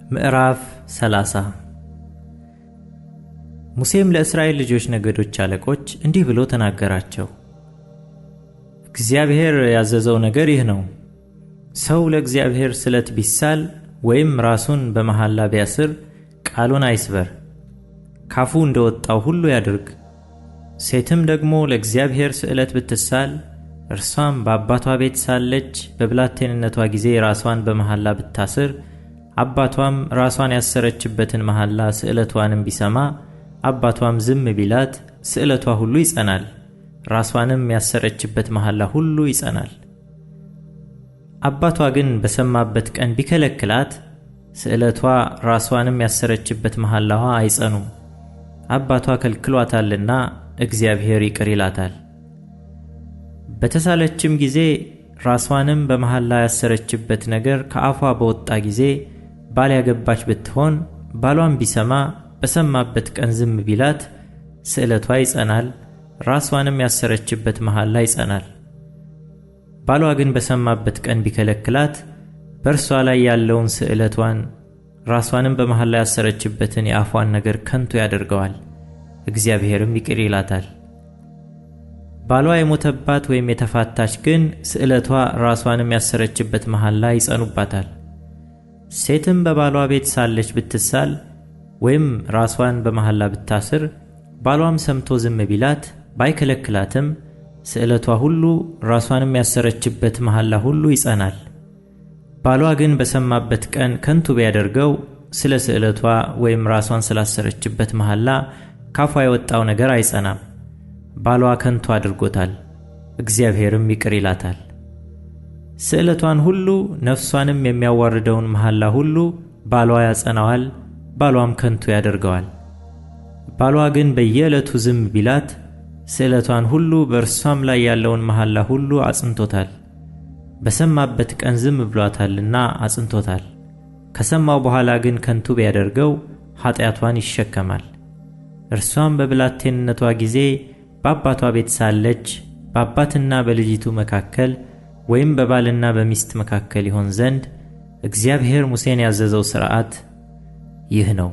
ምዕራፍ 30 ሙሴም ለእስራኤል ልጆች ነገዶች አለቆች እንዲህ ብሎ ተናገራቸው። እግዚአብሔር ያዘዘው ነገር ይህ ነው። ሰው ለእግዚአብሔር ስለት ቢሳል ወይም ራሱን በመሐላ ቢያስር ቃሉን አይስበር፣ ካፉ እንደወጣው ሁሉ ያድርግ። ሴትም ደግሞ ለእግዚአብሔር ስዕለት ብትሳል እርሷም በአባቷ ቤት ሳለች በብላቴንነቷ ጊዜ ራሷን በመሐላ ብታስር አባቷም ራሷን ያሰረችበትን መሐላ ስዕለቷንም ቢሰማ አባቷም ዝም ቢላት ስዕለቷ ሁሉ ይጸናል፣ ራሷንም ያሰረችበት መሐላ ሁሉ ይጸናል። አባቷ ግን በሰማበት ቀን ቢከለክላት ስዕለቷ ራሷንም ያሰረችበት መሐላዋ አይጸኑም። አባቷ ከልክሏታልና እግዚአብሔር ይቅር ይላታል። በተሳለችም ጊዜ ራሷንም በመሐላ ያሰረችበት ነገር ከአፏ በወጣ ጊዜ ባል ያገባች ብትሆን ባሏም ቢሰማ በሰማበት ቀን ዝም ቢላት ስዕለቷ ይጸናል፣ ራሷንም ያሰረችበት መሐላ ይጸናል። ባሏ ግን በሰማበት ቀን ቢከለክላት በእርሷ ላይ ያለውን ስዕለቷን ራሷንም በመሐላ ያሰረችበትን የአፏን ነገር ከንቱ ያደርገዋል፣ እግዚአብሔርም ይቅር ይላታል። ባሏ የሞተባት ወይም የተፋታች ግን ስዕለቷ ራሷንም ያሰረችበት መሐላ ይጸኑባታል። ሴትም በባሏ ቤት ሳለች ብትሳል ወይም ራሷን በመሐላ ብታስር ባሏም ሰምቶ ዝም ቢላት ባይከለክላትም ስዕለቷ ሁሉ ራሷንም ያሰረችበት መሐላ ሁሉ ይጸናል። ባሏ ግን በሰማበት ቀን ከንቱ ቢያደርገው ስለ ስዕለቷ ወይም ራሷን ስላሰረችበት መሐላ ካፏ የወጣው ነገር አይጸናም። ባሏ ከንቱ አድርጎታል፣ እግዚአብሔርም ይቅር ይላታል። ስዕለቷን ሁሉ ነፍሷንም የሚያዋርደውን መሐላ ሁሉ ባሏ ያጸናዋል፣ ባሏም ከንቱ ያደርገዋል። ባሏ ግን በየዕለቱ ዝም ቢላት ስዕለቷን ሁሉ በእርሷም ላይ ያለውን መሐላ ሁሉ አጽንቶታል። በሰማበት ቀን ዝም ብሏታልና አጽንቶታል። ከሰማው በኋላ ግን ከንቱ ቢያደርገው ኃጢአቷን ይሸከማል። እርሷም በብላቴንነቷ ጊዜ በአባቷ ቤት ሳለች በአባትና በልጂቱ መካከል ወይም በባልና በሚስት መካከል ይሆን ዘንድ እግዚአብሔር ሙሴን ያዘዘው ሥርዓት ይህ ነው።